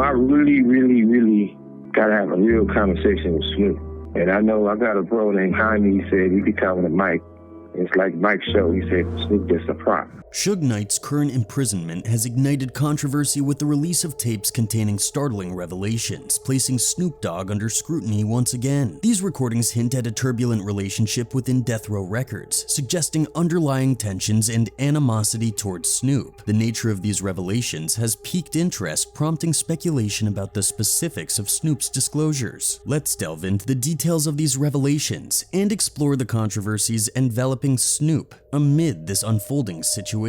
I really got to have a real conversation with Snoop. And I know I got a bro named Jaime. He said he'd be talking to Mike. It's like Mike's show. He said Snoop just a prop. Suge Knight's current imprisonment has ignited controversy with the release of tapes containing startling revelations, placing Snoop Dogg under scrutiny once again. These recordings hint at a turbulent relationship within Death Row Records, suggesting underlying tensions and animosity towards Snoop. The nature of these revelations has piqued interest, prompting speculation about the specifics of Snoop's disclosures. Let's delve into the details of these revelations and explore the controversies enveloping Snoop amid this unfolding situation.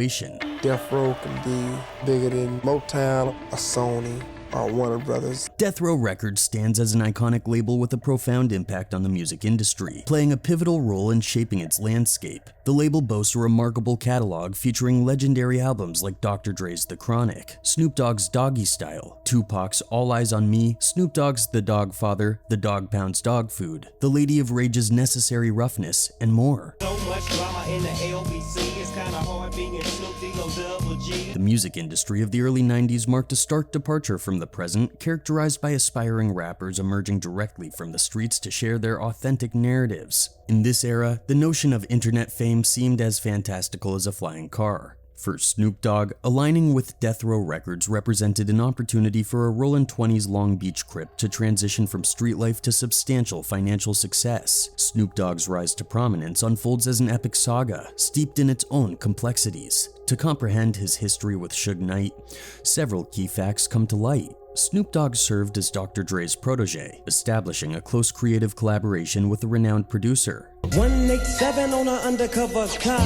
Death Row can be bigger than Motown or Sony or Warner Brothers. Death Row Records stands as an iconic label with a profound impact on the music industry, playing a pivotal role in shaping its landscape. The label boasts a remarkable catalog featuring legendary albums like Dr. Dre's The Chronic, Snoop Dogg's Doggy Style, Tupac's All Eyes on Me, Snoop Dogg's The Dog Father, The Dog Pound's Dog Food, The Lady of Rage's Necessary Roughness, and more. So much drama in the LBC, it's kinda hard being Snoop D-O-double-G. The music industry of the early 90s marked a stark departure from the present, characterized by aspiring rappers emerging directly from the streets to share their authentic narratives. In this era, the notion of internet fame seemed as fantastical as a flying car. For Snoop Dogg, aligning with Death Row Records represented an opportunity for a Rollin' 20s Long Beach Crip to transition from street life to substantial financial success. Snoop Dogg's rise to prominence unfolds as an epic saga, steeped in its own complexities. To comprehend his history with Suge Knight, several key facts come to light. Snoop Dogg served as Dr. Dre's protege, establishing a close creative collaboration with a renowned producer. 187 on an undercover car.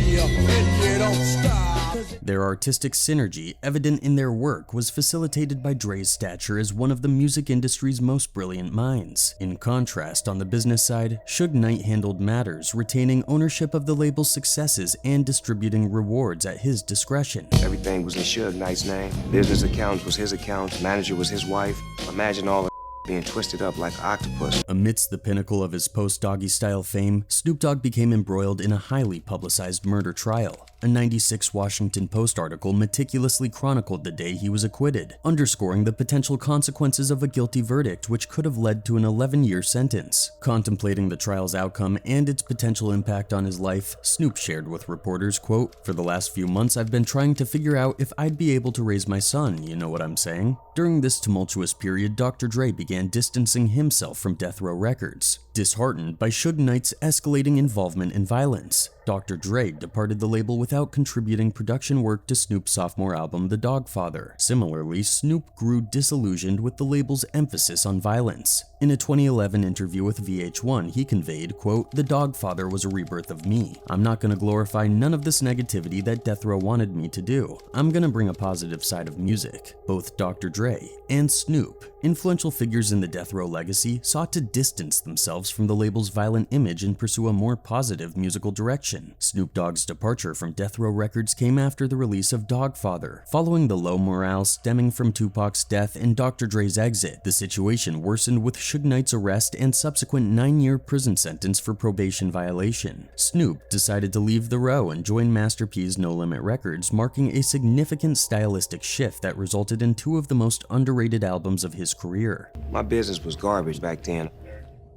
Yeah, and you don't stop. Their artistic synergy, evident in their work, was facilitated by Dre's stature as one of the music industry's most brilliant minds. In contrast, on the business side, Suge Knight handled matters, retaining ownership of the label's successes and distributing rewards at his discretion. Everything was in Suge Knight's name. Business accounts was his accounts, manager was his wife. Imagine all the being twisted up like an octopus. Amidst the pinnacle of his post-Doggy Style fame, Snoop Dogg became embroiled in a highly publicized murder trial. A '96 Washington Post article meticulously chronicled the day he was acquitted, underscoring the potential consequences of a guilty verdict which could have led to an 11-year sentence. Contemplating the trial's outcome and its potential impact on his life, Snoop shared with reporters, quote, "For the last few months I've been trying to figure out if I'd be able to raise my son, you know what I'm saying?" During this tumultuous period, Dr. Dre began distancing himself from Death Row Records. Disheartened by Suge Knight's escalating involvement in violence, Dr. Dre departed the label without contributing production work to Snoop's sophomore album, The Dog Father. Similarly, Snoop grew disillusioned with the label's emphasis on violence. In a 2011 interview with VH1, he conveyed, quote, "The Dog Father was a rebirth of me. I'm not gonna glorify none of this negativity that Death Row wanted me to do. I'm gonna bring a positive side of music." Both Dr. Dre and Snoop, influential figures in the Death Row legacy, sought to distance themselves from the label's violent image and pursue a more positive musical direction. Snoop Dogg's departure from Death Row Records came after the release of Dog Father. Following the low morale stemming from Tupac's death and Dr. Dre's exit, the situation worsened with Suge Knight's arrest and subsequent 9-year prison sentence for probation violation. Snoop decided to leave the row and join Master P's No Limit Records, marking a significant stylistic shift that resulted in two of the most underrated albums of his career. My business was garbage back then.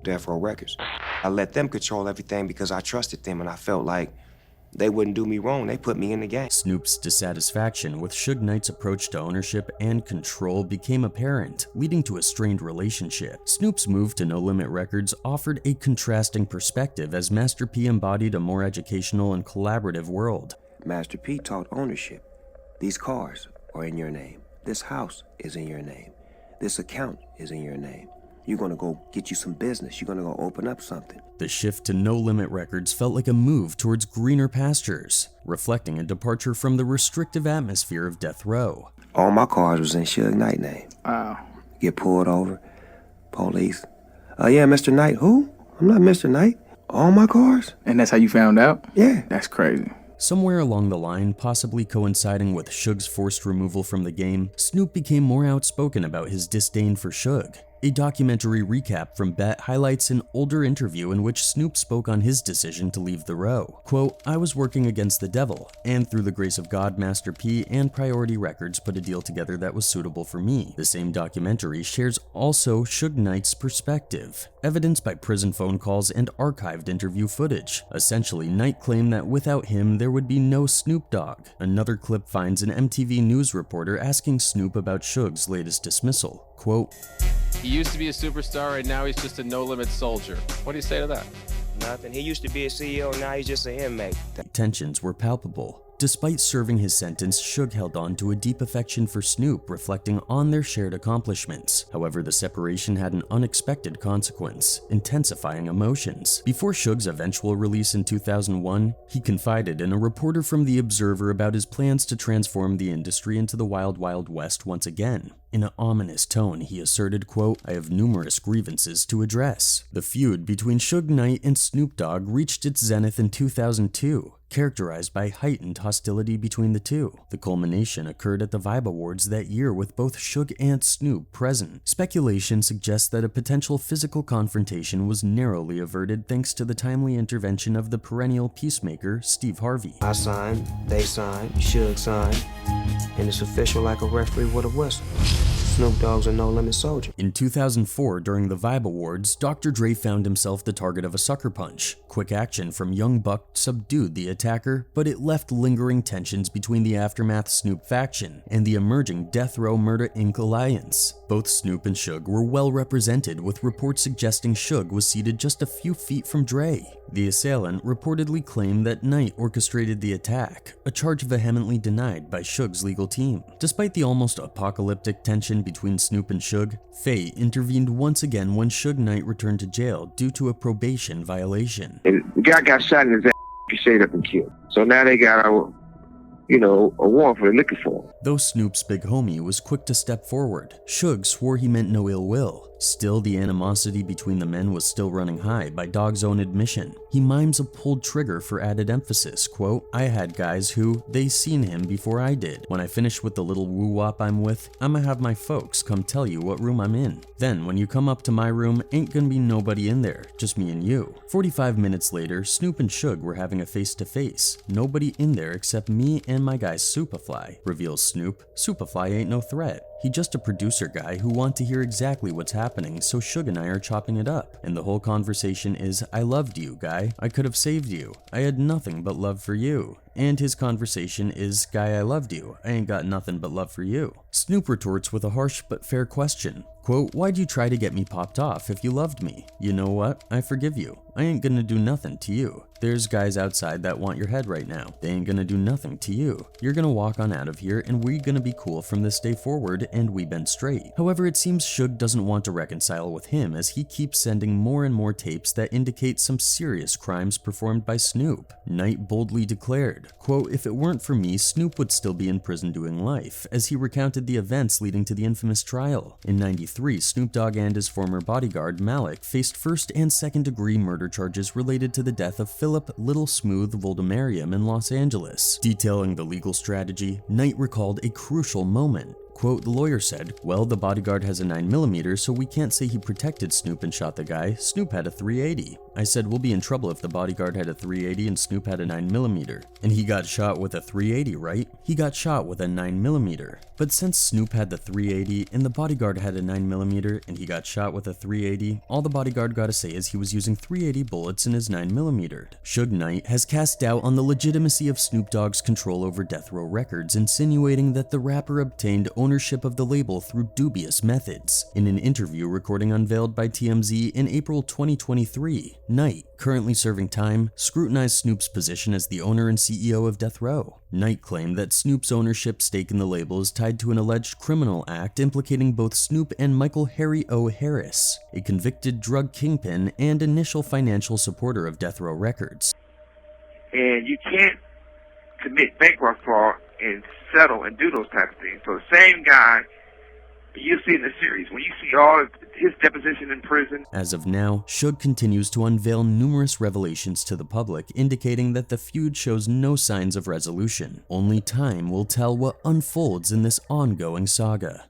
Death Row Records. I let them control everything because I trusted them and I felt like they wouldn't do me wrong. They put me in the game. Snoop's dissatisfaction with Suge Knight's approach to ownership and control became apparent, leading to a strained relationship. Snoop's move to No Limit Records offered a contrasting perspective as Master P embodied a more educational and collaborative world. Master P taught ownership. These cars are in your name. This house is in your name. This account is in your name. You're gonna go get you some business. You're gonna go open up something. The shift to No Limit Records felt like a move towards greener pastures, reflecting a departure from the restrictive atmosphere of Death Row. All my cars was in Suge Knight name. Wow. Get pulled over, police. Yeah, Mr. Knight. Who? I'm not Mr. Knight. All my cars? And that's how you found out? Yeah. That's crazy. Somewhere along the line, possibly coinciding with Suge's forced removal from the game, Snoop became more outspoken about his disdain for Suge. A documentary recap from Bet highlights an older interview in which Snoop spoke on his decision to leave the row. Quote, "I was working against the devil, and through the grace of God, Master P and Priority Records put a deal together that was suitable for me." The same documentary shares also Suge Knight's perspective, evidenced by prison phone calls and archived interview footage. Essentially, Knight claimed that without him, there would be no Snoop Dogg. Another clip finds an MTV News reporter asking Snoop about Suge's latest dismissal. Quote, "He used to be a superstar and now he's just a no-limit soldier. What do you say to that?" Nothing. He used to be a CEO, now he's just an inmate. Tensions were palpable. Despite serving his sentence, Suge held on to a deep affection for Snoop, reflecting on their shared accomplishments. However, the separation had an unexpected consequence, intensifying emotions. Before Suge's eventual release in 2001, he confided in a reporter from The Observer about his plans to transform the industry into the Wild Wild West once again. In an ominous tone, he asserted, quote, "I have numerous grievances to address." The feud between Suge Knight and Snoop Dogg reached its zenith in 2002. Characterized by heightened hostility between the two. The culmination occurred at the Vibe Awards that year with both Suge and Snoop present. Speculation suggests that a potential physical confrontation was narrowly averted thanks to the timely intervention of the perennial peacemaker, Steve Harvey. I signed, they signed, Suge signed, and it's official like a referee with a whistle. Snoop Dogg's a no-limit soldier. In 2004, during the Vibe Awards, Dr. Dre found himself the target of a sucker punch. Quick action from Young Buck subdued the attacker, but it left lingering tensions between the Aftermath Snoop faction and the emerging Death Row Murder Inc. alliance. Both Snoop and Suge were well represented, with reports suggesting Suge was seated just a few feet from Dre. The assailant reportedly claimed that Knight orchestrated the attack, a charge vehemently denied by Suge's legal team. Despite the almost apocalyptic tension between Snoop and Suge, fate intervened once again when Suge Knight returned to jail due to a probation violation. And the guy got shot in his ass, he stayed up and killed. So now they got a warrant for the liquor for him. Though Snoop's big homie was quick to step forward, Suge swore he meant no ill will. Still, the animosity between the men was still running high by Dogg's own admission. He mimes a pulled trigger for added emphasis, quote, "I had guys who, they seen him before I did. When I finish with the little woo-wop I'm with, I'ma have my folks come tell you what room I'm in. Then, when you come up to my room, ain't gonna be nobody in there, just me and you." 45 minutes later, Snoop and Suge were having a face-to-face. "Nobody in there except me and my guy Superfly," reveals Snoop. "Superfly ain't no threat. He just a producer guy who want to hear exactly what's happening, so Suge and I are chopping it up. And the whole conversation is, I loved you, guy. I could have saved you. I had nothing but love for you." And his conversation is, "Guy, I loved you. I ain't got nothing but love for you." Snoop retorts with a harsh but fair question. Quote, "Why'd you try to get me popped off if you loved me? You know what? I forgive you. I ain't gonna do nothing to you. There's guys outside that want your head right now. They ain't gonna do nothing to you. You're gonna walk on out of here and we gonna be cool from this day forward and we been straight." However, it seems Suge doesn't want to reconcile with him as he keeps sending more and more tapes that indicate some serious crimes performed by Snoop. Knight boldly declared, quote, "If it weren't for me, Snoop would still be in prison doing life," as he recounted the events leading to the infamous trial. In '93, Snoop Dogg and his former bodyguard, Malik, faced first and second-degree murder charges related to the death of Philip Little Smooth Voldemariam in Los Angeles. Detailing the legal strategy, Knight recalled a crucial moment. Quote, "The lawyer said, well, the bodyguard has a 9mm, so we can't say he protected Snoop and shot the guy. Snoop had a .380. I said, we'll be in trouble if the bodyguard had a .380 and Snoop had a 9mm. And he got shot with a .380, right? He got shot with a 9mm. But since Snoop had the .380 and the bodyguard had a 9mm and he got shot with a .380, all the bodyguard gotta say is he was using .380 bullets in his 9mm. Suge Knight has cast doubt on the legitimacy of Snoop Dogg's control over Death Row Records, insinuating that the rapper obtained ownership of the label through dubious methods. In an interview recording unveiled by TMZ in April 2023, Knight, currently serving time, scrutinized Snoop's position as the owner and CEO of Death Row. Knight claimed that Snoop's ownership stake in the label is tied to an alleged criminal act implicating both Snoop and Michael Harry O. Harris, a convicted drug kingpin and initial financial supporter of Death Row Records. And you can't commit bankrupt fraud and settle and do those type of things. So the same guy you see in the series, when you see all of his deposition in prison. As of now, Suge continues to unveil numerous revelations to the public, indicating that the feud shows no signs of resolution. Only time will tell what unfolds in this ongoing saga.